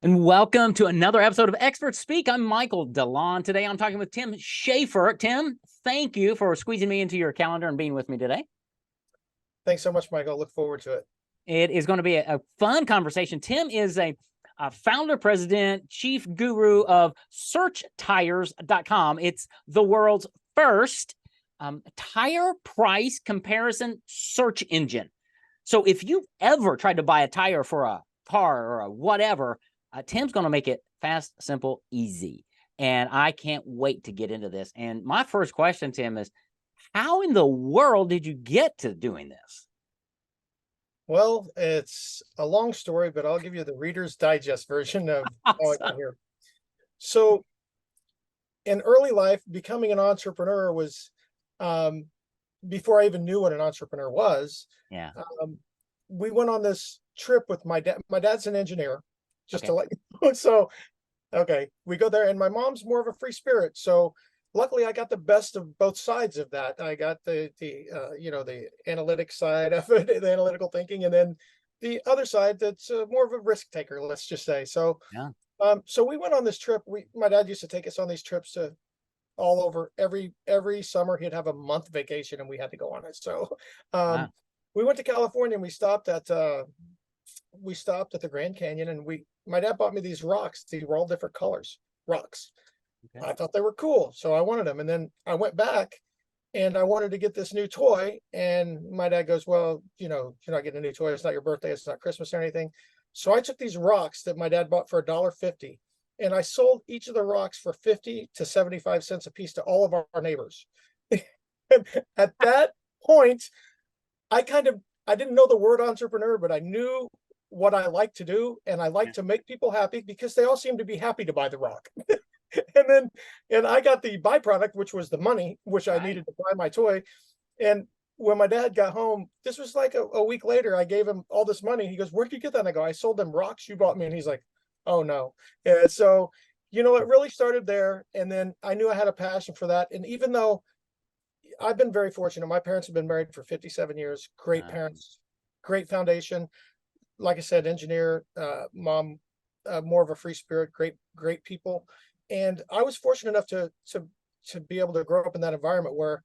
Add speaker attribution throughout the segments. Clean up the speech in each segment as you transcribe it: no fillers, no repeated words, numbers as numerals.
Speaker 1: And welcome to another episode of Expert Speak. I'm Michael DeLon. Today I'm talking with Tim Shaffer. Tim, thank you for squeezing me into your calendar and being with me today.
Speaker 2: Thanks so much, Michael. Look forward to it.
Speaker 1: It is going to be a fun conversation. Tim is a founder, president, chief guru of SearchTires.com. It's the world's first tire price comparison search engine. So if you've ever tried to buy a tire for a car or a whatever, Tim's going to make it fast, simple, easy. And I can't wait to get into this. And my first question, Tim, is how in the world did you get to doing this?
Speaker 2: Well, it's a long story, but I'll give you the Reader's Digest version of how I got here. So in early life, becoming an entrepreneur was, before I even knew what an entrepreneur was.
Speaker 1: Yeah.
Speaker 2: We went on this trip with my dad. My dad's an engineer, just to let you know. So, okay, we go there, and my mom's more of a free spirit. So luckily I got the best of both sides of that. I got the analytic side of it, the analytical thinking, and then the other side that's more of a risk taker, let's just say. So,
Speaker 1: Yeah.
Speaker 2: So we went on this trip. My dad used to take us on these trips to all over. Every summer he'd have a month vacation, and we had to go on it. So,
Speaker 1: Wow.
Speaker 2: we went to California, and we stopped at the Grand Canyon, and my dad bought me these rocks. These were all different colors, rocks.
Speaker 1: Okay.
Speaker 2: I thought they were cool, so I wanted them. And then I went back and I wanted to get this new toy. And my dad goes, well, you're not getting a new toy. It's not your birthday. It's not Christmas or anything. So I took these rocks that my dad bought for $1.50, and I sold each of the rocks for 50 to 75 cents a piece to all of our neighbors. At that point, I didn't know the word entrepreneur, but I knew what I like to do. And I like to make people happy because they all seem to be happy to buy the rock. And I got the byproduct, which was the money, which I needed to buy my toy. And when my dad got home, this was like a week later, I gave him all this money. He goes, where'd you get that? And I go, I sold them rocks you bought me. And he's like, oh no. And so, it really started there. And then I knew I had a passion for that. And even though I've been very fortunate, my parents have been married for 57 years, great parents, great foundation. Like I said, engineer, mom, more of a free spirit, great people. And I was fortunate enough to be able to grow up in that environment where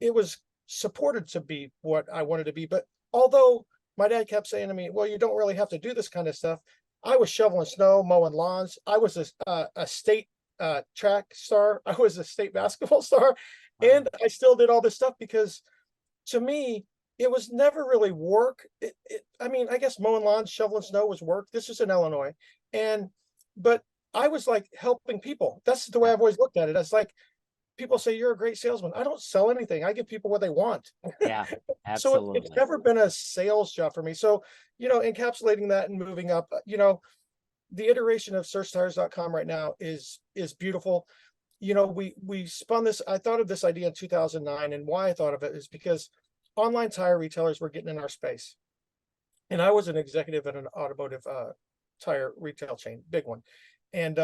Speaker 2: it was supported to be what I wanted to be. But although my dad kept saying to me, well, you don't really have to do this kind of stuff, I was shoveling snow, mowing lawns. I was a state track star. I was a state basketball star. And I still did all this stuff because to me, it was never really work. I mean, I guess mowing lawns, shoveling snow was work. This is in Illinois. But I was like helping people. That's the way I've always looked at it. It's like people say, you're a great salesman. I don't sell anything. I give people what they want.
Speaker 1: Yeah,
Speaker 2: So
Speaker 1: absolutely.
Speaker 2: it's never been a sales job for me. So, encapsulating that and moving up, the iteration of SearchTires.com right now is beautiful. We spun this. I thought of this idea in 2009, and why I thought of it is because online tire retailers were getting in our space. And I was an executive at an automotive tire retail chain, big one. And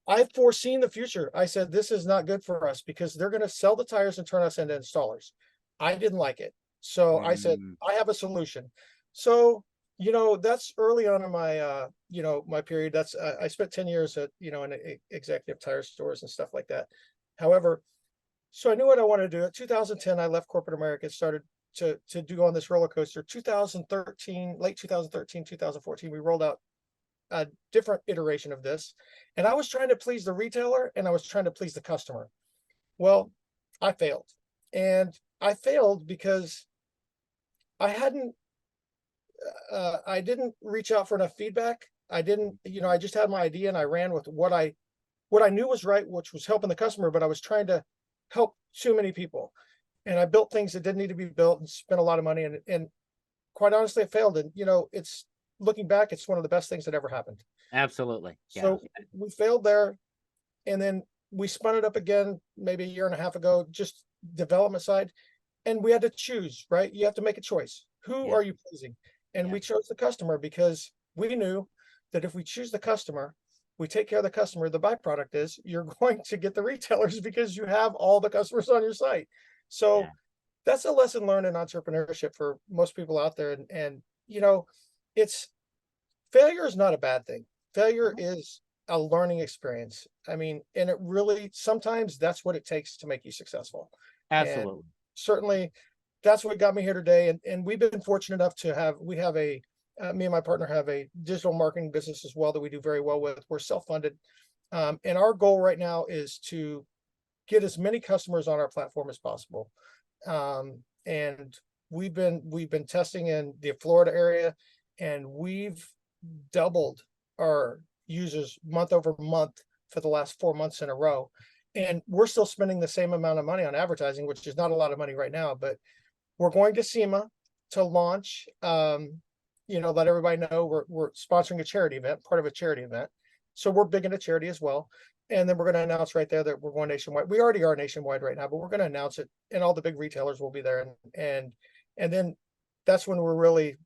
Speaker 2: I've foreseen the future. I said, this is not good for us because they're going to sell the tires and turn us into installers. I didn't like it. So I said, I have a solution. So, that's early on in my, my period. That's, I spent 10 years at, in executive tire stores and stuff like that. However, so I knew what I wanted to do. In 2010, I left corporate America, started to do on this roller coaster. 2013, late 2013, 2014, we rolled out a different iteration of this. And I was trying to please the retailer and I was trying to please the customer. Well, I failed. And I failed because I didn't reach out for enough feedback. I didn't, I just had my idea and I ran with what I knew was right, which was helping the customer, but I was trying to help too many people. And I built things that didn't need to be built and spent a lot of money. And quite honestly, I failed. And, it's looking back, it's one of the best things that ever happened.
Speaker 1: Absolutely. Yeah.
Speaker 2: So we failed there. And then we spun it up again, maybe a year and a half ago, just development side. And we had to choose, right? You have to make a choice. Who are you pleasing? And we chose the customer because we knew that if we choose the customer, we take care of the customer, the byproduct is you're going to get the retailers because you have all the customers on your site. So that's a lesson learned in entrepreneurship for most people out there. And it's failure is not a bad thing. failure is a learning experience. I mean, and it really, sometimes that's what it takes to make you successful. And
Speaker 1: Absolutely.
Speaker 2: certainly that's what got me here today. And we've been fortunate enough to have, we have a, me and my partner have a digital marketing business as well that we do very well with. We're self-funded. And our goal right now is to get as many customers on our platform as possible. And we've been testing in the Florida area, and we've doubled our users month over month for the last 4 months in a row. And we're still spending the same amount of money on advertising, which is not a lot of money right now, but we're going to SEMA to launch, let everybody know we're sponsoring a charity event, part of a charity event. So we're big into charity as well. And then we're going to announce right there that we're going nationwide. We already are nationwide right now, but we're going to announce it, and all the big retailers will be there. And then that's when we're really,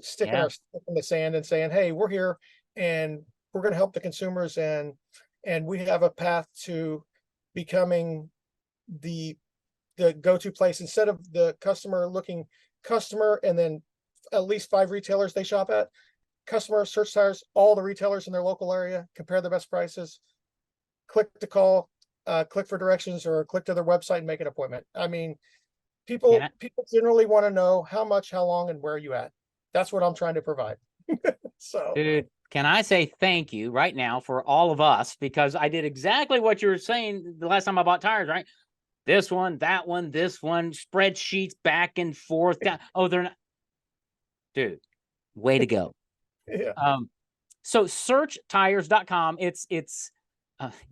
Speaker 2: sticking
Speaker 1: Yeah.
Speaker 2: our stick in the sand and saying, hey, we're here and we're going to help the consumers. And we have a path to becoming the go-to place, instead of the customer and then at least 5 retailers they shop at. Customer search tires, all the retailers in their local area, compare the best prices, click to call, click for directions, or click to their website and make an appointment. I mean, people generally want to know how much, how long, and where are you at. That's what I'm trying to provide. So,
Speaker 1: Dude, can I say thank you right now for all of us, because I did exactly what you were saying the last time I bought tires, right? This one, that one, this one, spreadsheets back and forth. Oh, they're not. Dude, way to go.
Speaker 2: yeah,
Speaker 1: So searchtires.com, it's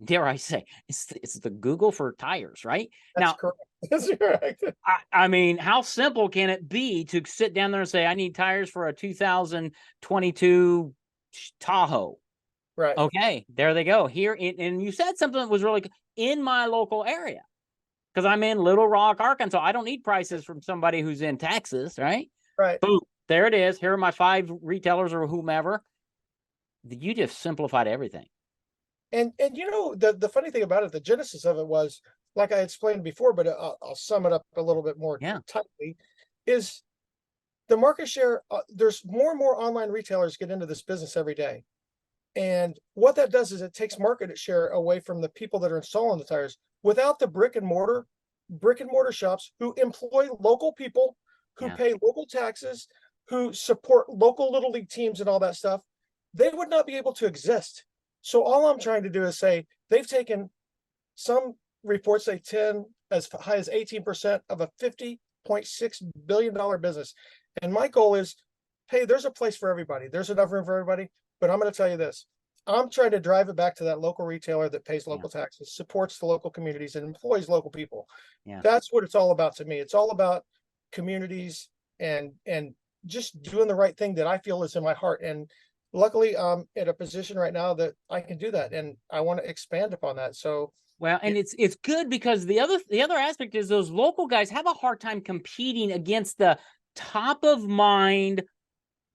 Speaker 1: dare I say, it's the Google for tires, right?
Speaker 2: that's
Speaker 1: Now,
Speaker 2: correct. That's correct.
Speaker 1: I mean, how simple can it be to sit down there and say, I need tires for a 2022 Tahoe?
Speaker 2: Right.
Speaker 1: Okay, there they go. Here, and you said something that was really in my local area, because I'm in Little Rock, Arkansas. I don't need prices from somebody who's in Texas, right?
Speaker 2: Right.
Speaker 1: Boom, there it is. Here are my 5 retailers or whomever. You just simplified everything.
Speaker 2: And the funny thing about it, the genesis of it was, like I explained before, but I'll sum it up a little bit more
Speaker 1: Yeah.
Speaker 2: tightly, is the market share. There's more and more online retailers get into this business every day. And what that does is it takes market share away from the people that are installing the tires. Without the brick and mortar shops who employ local people, who
Speaker 1: Yeah.
Speaker 2: pay local taxes, who support local little league teams and all that stuff, they would not be able to exist. So all I'm trying to do is say, they've taken, some reports say 10 as high as 18% of a $50.6 billion business. And my goal is, hey, there's a place for everybody. There's enough room for everybody. But I'm going to tell you this. I'm trying to drive it back to that local retailer that pays local taxes, supports the local communities, and employs local people.
Speaker 1: Yeah.
Speaker 2: That's what it's all about to me. It's all about communities and just doing the right thing that I feel is in my heart. And luckily, I'm at a position right now that I can do that, and I want to expand upon that. So,
Speaker 1: well, and it's good, because the other aspect is those local guys have a hard time competing against the top of mind,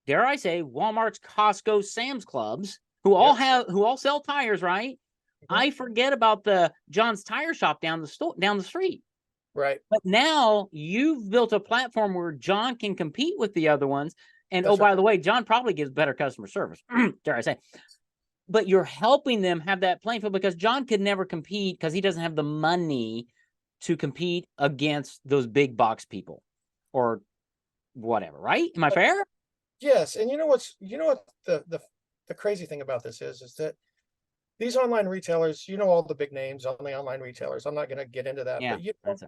Speaker 1: dare I say, Walmart's, Costco, Sam's Clubs, who all sell tires, right? I forget about the John's Tire Shop down the street.
Speaker 2: right.
Speaker 1: But now you've built a platform where John can compete with the other ones. And
Speaker 2: That's
Speaker 1: by the way, John probably gives better customer service, dare I say. But you're helping them have that playing field, because John could never compete because he doesn't have the money to compete against those big box people or whatever, right? Am I fair?
Speaker 2: Yes, and you know what the crazy thing about this is that these online retailers, all the big names on the online retailers. I'm not going to get into that,
Speaker 1: Yeah,
Speaker 2: but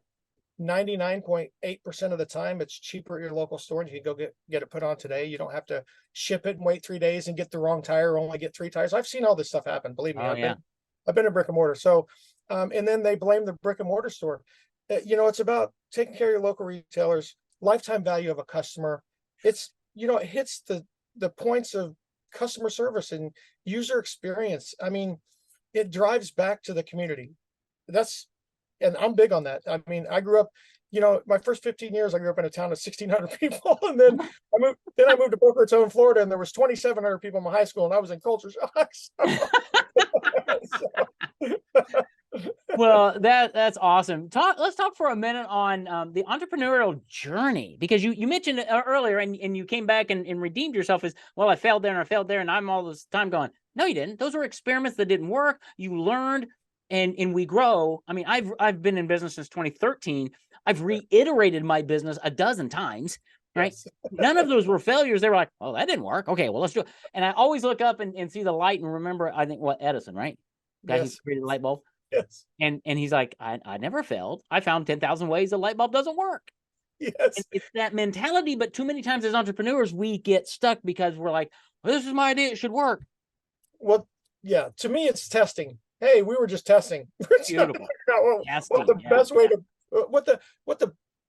Speaker 2: 99.8% of the time it's cheaper at your local store, and you can go get it put on today. You don't have to ship it and wait 3 days and get the wrong tire, or only get 3 tires. I've seen all this stuff happen. Believe me,
Speaker 1: Oh,
Speaker 2: I've been in brick and mortar. So, and then they blame the brick and mortar store. It's about taking care of your local retailers, lifetime value of a customer. It's, it hits the points of customer service and user experience. I mean, it drives back to the community. And I'm big on that. I mean, I grew up, my first 15 years, I grew up in a town of 1,600 people. And then I moved to Boca Raton, Florida, and there was 2,700 people in my high school, and I was in culture shock. So,
Speaker 1: Well, that's awesome. Let's talk for a minute on the entrepreneurial journey, because you mentioned it earlier, and you came back and redeemed yourself as, well, I failed there and I failed there, and I'm all this time going, no, you didn't. Those were experiments that didn't work. You learned, and we grow. I mean, I've been in business since 2013. I've reiterated my business a dozen times, right?
Speaker 2: Yes.
Speaker 1: None of those were failures. They were like, oh, that didn't work. Okay, well, let's do it. And I always look up and see the light and remember, I think, what, Edison, right? Guy who
Speaker 2: Yes.
Speaker 1: created the light bulb.
Speaker 2: Yes.
Speaker 1: And he's like, I never failed. I found 10,000 ways the light bulb doesn't work. And
Speaker 2: Yes.
Speaker 1: it's that mentality. But too many times as entrepreneurs, we get stuck because we're like, well, this is my idea. It should work.
Speaker 2: Well, yeah, to me, it's testing. Hey, we were just testing. We're trying to
Speaker 1: Beautiful.
Speaker 2: figure out what
Speaker 1: Testing.
Speaker 2: the
Speaker 1: Yeah.
Speaker 2: best way to, what the,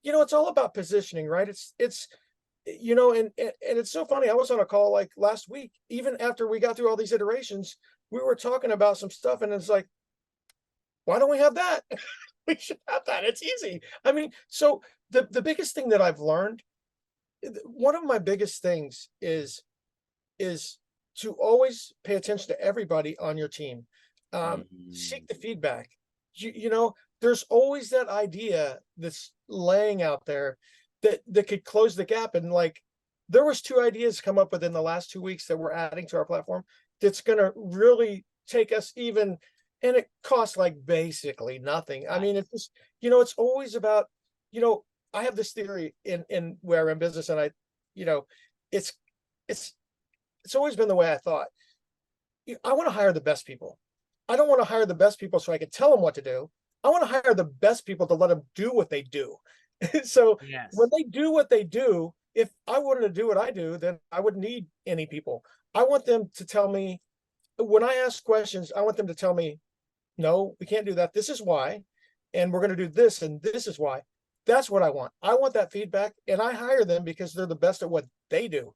Speaker 2: it's all about positioning, right? And it's so funny. I was on a call like last week, even after we got through all these iterations, we were talking about some stuff, and it's like, why don't we have that? We should have that. It's easy. I mean, so the biggest thing that I've learned, one of my biggest things is to always pay attention to everybody on your team. Seek the feedback. There's always that idea that's laying out there that could close the gap. And like, there was 2 ideas come up within the last 2 weeks that we're adding to our platform that's going to really take us even, and it costs like basically nothing. I mean, it's just, it's always about, I have this theory in where I'm in business, and it's it's it's always been the way I thought. I want to hire the best people. I don't want to hire the best people so I can tell them what to do. I want to hire the best people to let them do what they do. So
Speaker 1: Yes.
Speaker 2: when they do what they do, if I wanted to do what I do, then I wouldn't need any people. I want them to tell me, when I ask questions, I want them to tell me, no, we can't do that. This is why. And we're going to do this, and this is why. That's what I want. I want that feedback, and I hire them because they're the best at what they do.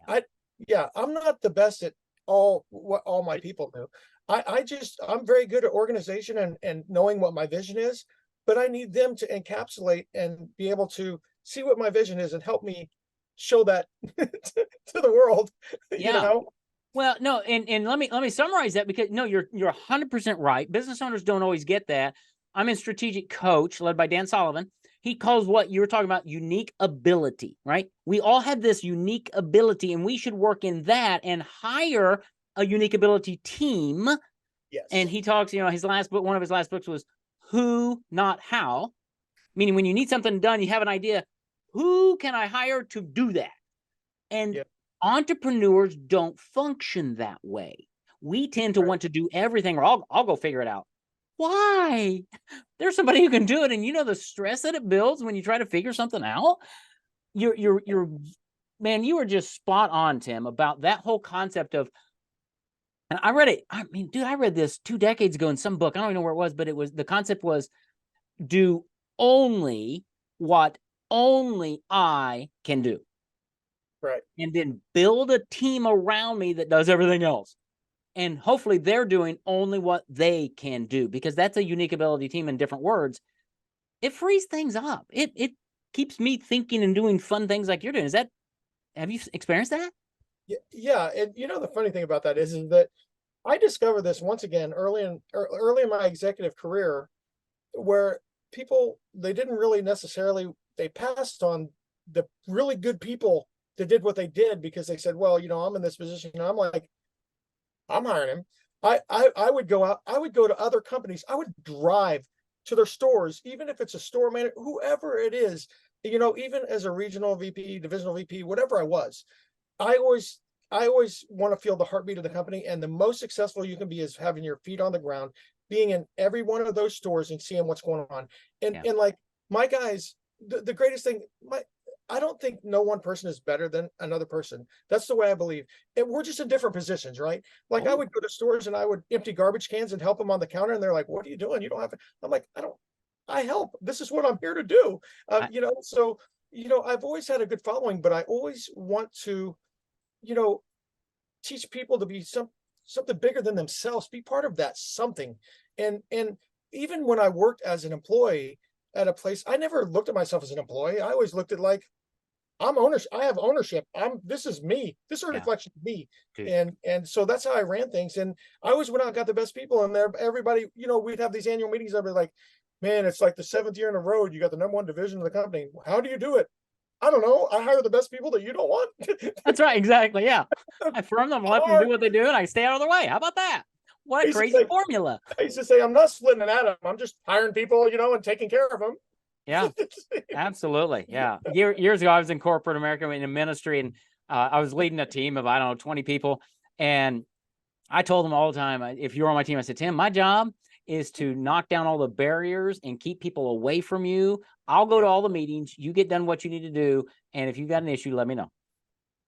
Speaker 2: I'm not the best at what all my people do. I'm very good at organization and knowing what my vision is, but I need them to encapsulate and be able to see what my vision is and help me show that to the world.
Speaker 1: Yeah. Well, no, and let me summarize that, because no, you're 100% right. Business owners don't always get that. I'm in Strategic Coach, led by Dan Sullivan. He calls what you were talking about unique ability, right? We all have this unique ability, and we should work in that and hire a unique ability team.
Speaker 2: Yes.
Speaker 1: And he talks, his last book, one of his last books was Who, Not How, meaning when you need something done, you have an idea, who can I hire to do that? And entrepreneurs don't function that way. We tend to want to do everything, or I'll go figure it out. Why? There's somebody who can do it, and the stress that it builds when you try to figure something out. You're man, you were just spot on, Tim, about that whole concept of. And I read it. I mean, dude, I read this 2 decades ago in some book. I don't even know where it was, but the concept was do only what only I can do.
Speaker 2: Right.
Speaker 1: And then build a team around me that does everything else. And hopefully they're doing only what they can do, because that's a unique ability team. In different words, it frees things up. It keeps me thinking and doing fun things like you're doing. Have you experienced that?
Speaker 2: Yeah. And the funny thing about that is that I discovered this once again early in my executive career, where people, they didn't really necessarily, they passed on the really good people that did what they did because they said, well, I'm in this position. And I'm like, I'm hiring him. I would go out, I would go to other companies, I would drive to their stores, even if it's a store manager, whoever it is, even as a regional VP, divisional VP, whatever I was, I always want to feel the heartbeat of the company. And the most successful you can be is having your feet on the ground, being in every one of those stores and seeing what's going on. And like my guys, the greatest thing, I don't think no one person is better than another person. That's the way I believe. And we're just in different positions, right? Like I would go to stores and I would empty garbage cans and help them on the counter. And they're like, what are you doing? You don't have to. I'm like, I help. This is what I'm here to do. So, I've always had a good following, but I always want to, teach people to be something bigger than themselves, be part of that something. And even when I worked as an employee at a place, I never looked at myself as an employee. I always looked at like, I have ownership. This is me. This is a
Speaker 1: Yeah.
Speaker 2: reflection of me.
Speaker 1: Dude.
Speaker 2: And so that's how I ran things. And I always went out and got the best people in there. Everybody, we'd have these annual meetings. I'd be like, man, it's like the 7th year in a row. You got the #1 division of the company. How do you do it? I don't know. I hire the best people that you don't want.
Speaker 1: That's right. Exactly. Yeah. I firm them, let them do what they do, and I stay out of their way. How about that? What a crazy formula.
Speaker 2: I used to say, I'm not splitting an atom. I'm just hiring people, and taking care of them.
Speaker 1: Yeah, absolutely. Yeah. Years ago, I was in corporate America in a ministry, and I was leading a team of, I don't know, 20 people. And I told them all the time, if you're on my team, I said, Tim, my job is to knock down all the barriers and keep people away from you. I'll go to all the meetings. You get done what you need to do. And if you got an issue, let me know.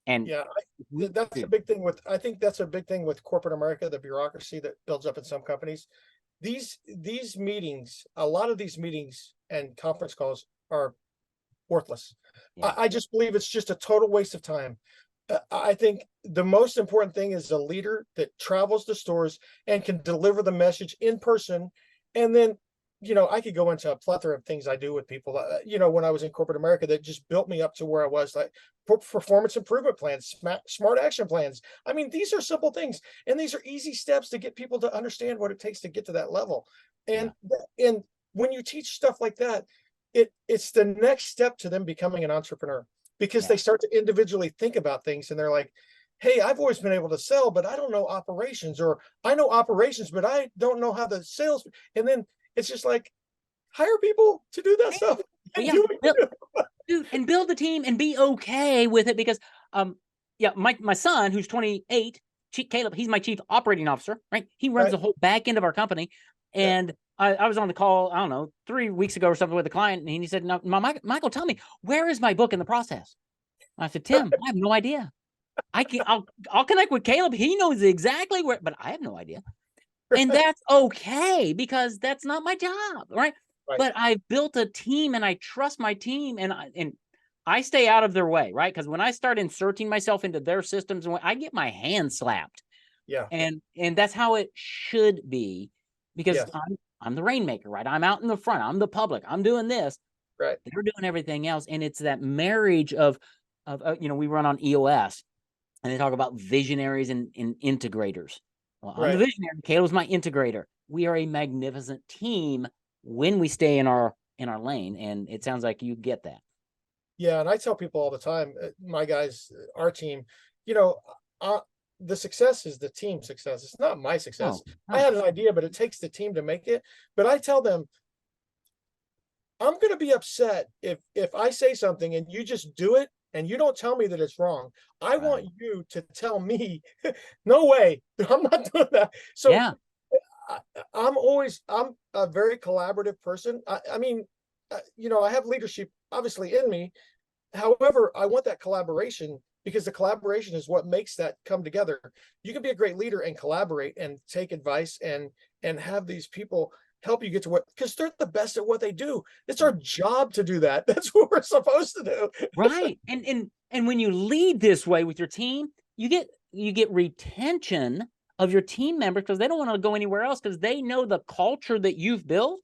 Speaker 1: And
Speaker 2: yeah, that's a big thing I think that's a big thing with corporate America, the bureaucracy that builds up in some companies. These meetings, a lot of these meetings and conference calls are worthless.
Speaker 1: Yeah.
Speaker 2: I just believe it's just a total waste of time. I think the most important thing is a leader that travels to stores and can deliver the message in person. And then, I could go into a plethora of things I do with people, when I was in corporate America, that just built me up to where I was, like performance improvement plans, smart action plans. I mean, these are simple things, and these are easy steps to get people to understand what it takes to get to that level. And, and when you teach stuff like that, it's the next step to them becoming an entrepreneur, because they start to individually think about things, and they're like, hey, I've always been able to sell, but I don't know operations, or I know operations, but I don't know how the sales. And then it's just like, hire people to do that stuff.
Speaker 1: And build the team and be okay with it, because my son, who's 28, Caleb, he's my chief operating officer, right? He runs the whole back end of our company. And I was on the call, I don't know, 3 weeks ago or something with a client, and he said, no, Michael, tell me, where is my book in the process? I said, Tim, I have no idea. I'll connect with Caleb. He knows exactly where, but I have no idea. And that's okay, because that's not my job, right? But I built a team, and I trust my team, and I stay out of their way, right? Because when I start inserting myself into their systems, I get my hand slapped.
Speaker 2: Yeah.
Speaker 1: And that's how it should be, because I'm the rainmaker, right? I'm out in the front. I'm the public. I'm doing this.
Speaker 2: Right.
Speaker 1: They're doing everything else. And it's that marriage of we run on EOS, and they talk about visionaries and integrators. Well, I'm the visionary. Caleb's my integrator. We are a magnificent team when we stay in our lane. And it sounds like you get that.
Speaker 2: Yeah. And I tell people all the time, my guys, our team, the success is the team success. It's not my success. I had an idea, but it takes the team to make it. But I tell them, I'm going to be upset if I say something and you just do it and you don't tell me that it's wrong. I want you to tell me, no way, I'm not doing that. So I'm a very collaborative person. I mean, I have leadership obviously in me. However, I want that collaboration, because the collaboration is what makes that come together. You can be a great leader and collaborate and take advice and have these people help you get to because they're the best at what they do. It's our job to do that. That's what we're supposed to do.
Speaker 1: Right. And when you lead this way with your team, you get retention of your team members, because they don't want to go anywhere else, because they know the culture that you've built.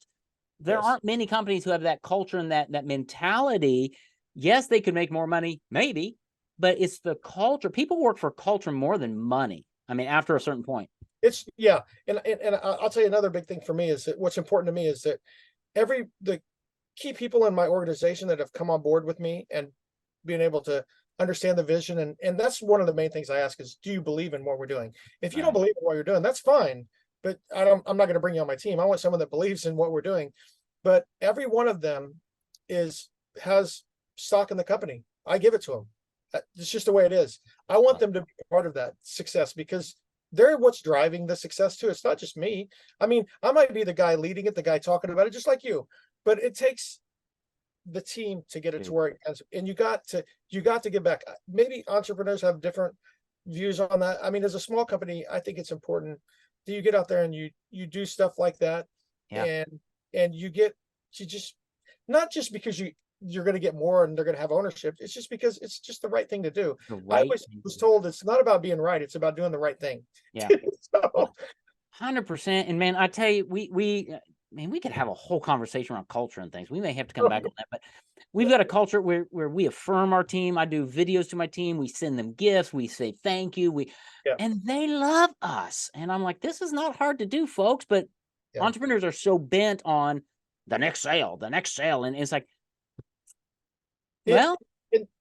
Speaker 1: There aren't many companies who have that culture and that mentality. Yes, they could make more money, maybe, but it's the culture. People work for culture more than money. I mean, after a certain point.
Speaker 2: And I'll tell you another big thing for me is that what's important to me is that the key people in my organization that have come on board with me and being able to understand the vision, and that's one of the main things I ask is, do you believe in what we're doing? If you don't believe in what you're doing, that's fine, but I'm not going to bring you on my team. I want someone that believes in what we're doing. But every one of them has stock in the company. I give it to them. It's just the way it is. I want them to be part of that success, because they're what's driving the success too. It's not just me. I mean, I might be the guy leading it, the guy talking about it, just like you, but it takes the team to get it to where it ends. And you got to give back. Maybe entrepreneurs have different views on that. I mean, as a small company, I think it's important that you get out there and you do stuff like that. And you just, not just because you're going to get more and they're going to have ownership. It's just because it's just the right thing to do. I always was told it's not about being right. It's about doing the right thing.
Speaker 1: Yeah. 100%. And man, I tell you, man, we could have a whole conversation around culture and things. We may have to come back on that, but we've got a culture where we affirm our team. I do videos to my team. We send them gifts. We say thank you.
Speaker 2: Yeah.
Speaker 1: And they love us. And I'm like, this is not hard to do, folks, but
Speaker 2: Yeah.
Speaker 1: entrepreneurs are so bent on the next sale. And it's like, well,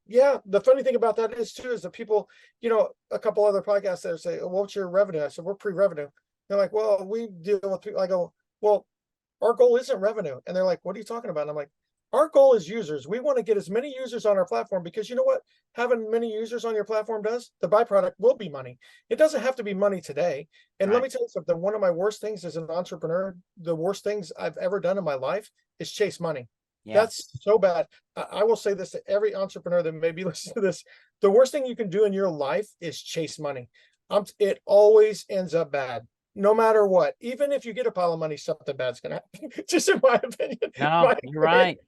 Speaker 2: yeah, the funny thing about that is too, is that people, a couple other podcasts that say, "Oh, what's your revenue?" I said, "We're pre-revenue." They're like, "Well, we deal with people." I go, "Well, our goal isn't revenue." And they're like, "What are you talking about?" And I'm like, "Our goal is users. We want to get as many users on our platform, because you know what having many users on your platform does? The byproduct will be money. It doesn't have to be money today." And let
Speaker 1: right.
Speaker 2: me tell you something. One of my worst things as an entrepreneur, the worst things I've ever done in my life, is chase money.
Speaker 1: Yeah.
Speaker 2: That's so bad. I will say this to every entrepreneur that maybe listen to this. The worst thing you can do in your life is chase money. It always ends up bad, no matter what. Even if you get a pile of money, something bad's going to happen. Just in my opinion.
Speaker 1: No, you're right.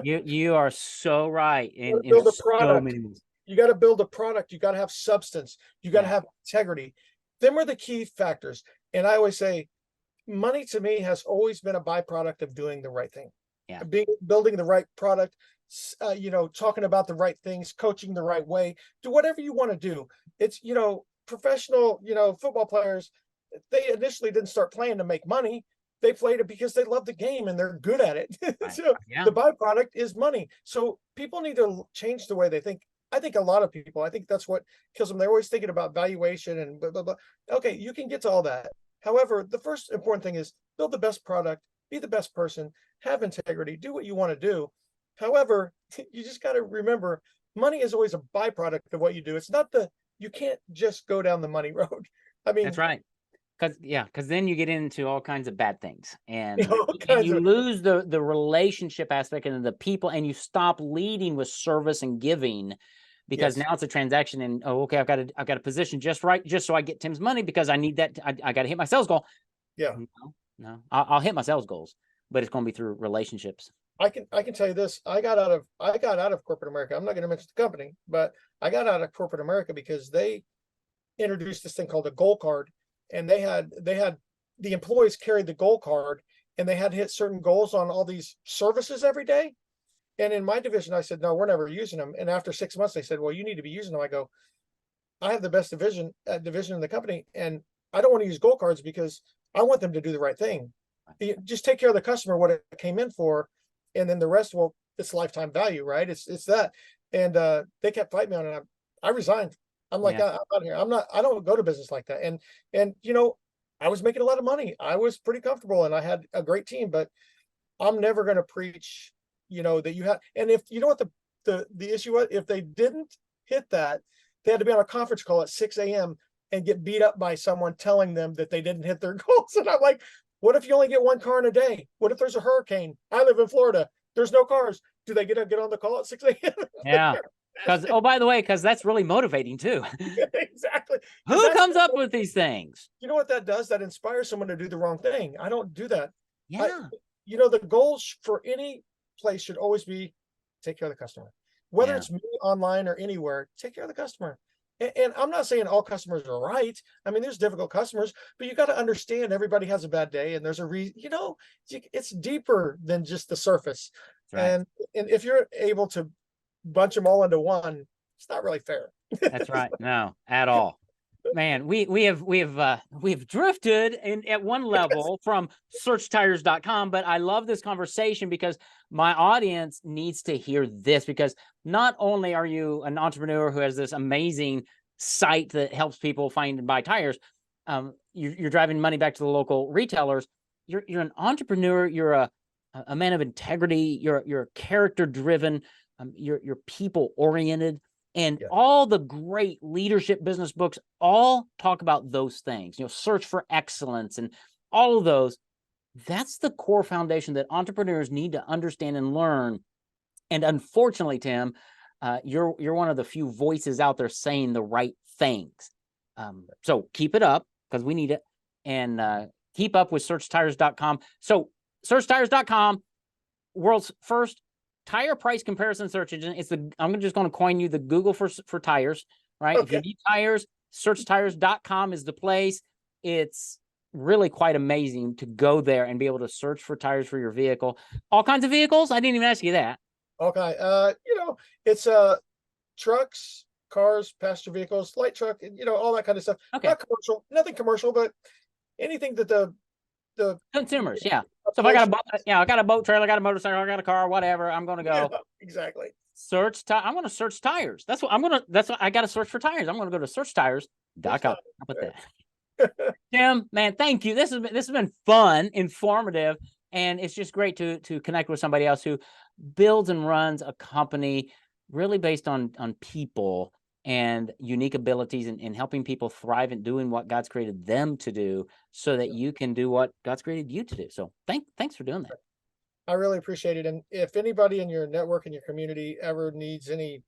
Speaker 1: You are so right in
Speaker 2: Build a
Speaker 1: so
Speaker 2: product.
Speaker 1: many ways.
Speaker 2: You got to build a product. You got to have substance. You got to
Speaker 1: Yeah.
Speaker 2: have integrity. Them are the key factors. And I always say, money to me has always been a byproduct of doing the right thing.
Speaker 1: Yeah.
Speaker 2: Building the right product, talking about the right things, coaching the right way, do whatever you want to do. It's, professional, football players, they initially didn't start playing to make money. They played it because they love the game and they're good at it.
Speaker 1: Right.
Speaker 2: So
Speaker 1: Yeah.
Speaker 2: the byproduct is money. So people need to change the way they think. I think a lot of people, I think that's what kills them. They're always thinking about valuation and blah, blah, blah. Okay, you can get to all that. However, the first important thing is build the best product, be the best person, have integrity, do what you want to do. However, you just got to remember, money is always a byproduct of what you do. It's not you can't just go down the money road. I mean,
Speaker 1: That's right. Because then you get into all kinds of bad things, and
Speaker 2: kinds
Speaker 1: you
Speaker 2: of,
Speaker 1: lose the relationship aspect and the people, and you stop leading with service and giving, because
Speaker 2: yes,
Speaker 1: now it's a transaction. And okay, I've got a position just right, just so I get Tim's money, because I need that. I got to hit my sales goal.
Speaker 2: yeah.
Speaker 1: No, I'll hit my sales goals, but it's going to be through relationships.
Speaker 2: I can tell you this. I got out of corporate America. I'm not going to mention the company, but I got out of corporate America because they introduced this thing called a goal card, and they had the employees carried the goal card, and they had to hit certain goals on all these services every day. And in my division, I said, no, we're never using them. And after 6 months, they said, well, you need to be using them. I go, I have the best division in the company, and I don't want to use goal cards because I want them to do the right thing. Just take care of the customer, what it came in for, and then the rest, well, it's lifetime value, right? It's that. And they kept fighting me on it. I resigned. I'm like,
Speaker 1: Yeah.
Speaker 2: I'm out here. I don't go to business like that. And I was making a lot of money. I was pretty comfortable and I had a great team, but I'm never going to preach, that you have. And if you know what the issue was, if they didn't hit that, they had to be on a conference call at 6 a.m. and get beat up by someone telling them that they didn't hit their goals. And I'm like, what if you only get one car in a day? What if there's a hurricane? I live in Florida. There's no cars. Do they get on the call at 6 a.m.?
Speaker 1: Yeah. Because by the way, because that's really motivating too.
Speaker 2: Exactly.
Speaker 1: Who comes up with these things?
Speaker 2: You know what that does? That inspires someone to do the wrong thing. I don't do that.
Speaker 1: Yeah.
Speaker 2: The goals for any place should always be take care of the customer. Whether it's me online or anywhere, take care of the customer. And I'm not saying all customers are right. I mean, there's difficult customers, but you got to understand everybody has a bad day, and there's a reason. It's deeper than just the surface.
Speaker 1: Right.
Speaker 2: And if you're able to bunch them all into one, it's not really fair.
Speaker 1: That's right. No, at all. Man, we have drifted at one level from searchtires.com, but I love this conversation because my audience needs to hear this, because not only are you an entrepreneur who has this amazing site that helps people find and buy tires, you're driving money back to the local retailers. You're an entrepreneur. You're a man of integrity. You're character driven. You're people oriented. And all the great leadership business books all talk about those things, search for excellence and all of those. That's the core foundation that entrepreneurs need to understand and learn. And unfortunately, Tim, you're one of the few voices out there saying the right things. So keep it up, because we need it. And keep up with searchtires.com. So searchtires.com, world's first tire price comparison search engine. I'm just going to coin you the Google for tires, right? Okay. If you need tires, searchtires.com is the place. It's really quite amazing to go there and be able to search for tires for your vehicle. All kinds of vehicles. I didn't even ask you that.
Speaker 2: Okay. It's trucks, cars, passenger vehicles, light truck, and all that kind of stuff.
Speaker 1: Okay.
Speaker 2: Not commercial, nothing commercial, but anything that the
Speaker 1: Consumers, yeah. So if I got a boat, I got a boat trailer, I got a motorcycle, I got a car, whatever, I'm going to go
Speaker 2: exactly.
Speaker 1: I'm going to search tires. That's what I got to search for tires. I'm going to go to searchtires.com. How about that? Tim, man, thank you. This has been fun, informative, and it's just great to connect with somebody else who builds and runs a company really based on people and unique abilities and helping people thrive and doing what God's created them to do so that you can do what God's created you to do. So thanks for doing that.
Speaker 2: I really appreciate it. And if anybody in your network and your community ever needs any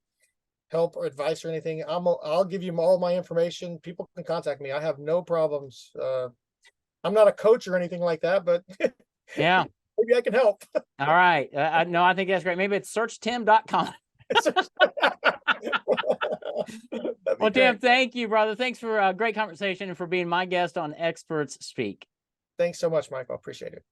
Speaker 2: help or advice or anything, I'll give you all my information. People can contact me. I have no problems. I'm not a coach or anything like that, but
Speaker 1: yeah,
Speaker 2: maybe I can help.
Speaker 1: All right. No, I think that's great. Maybe it's searchtim.com. Well, Tim, thank you, brother. Thanks for a great conversation and for being my guest on Experts Speak.
Speaker 2: Thanks so much, Michael. Appreciate it.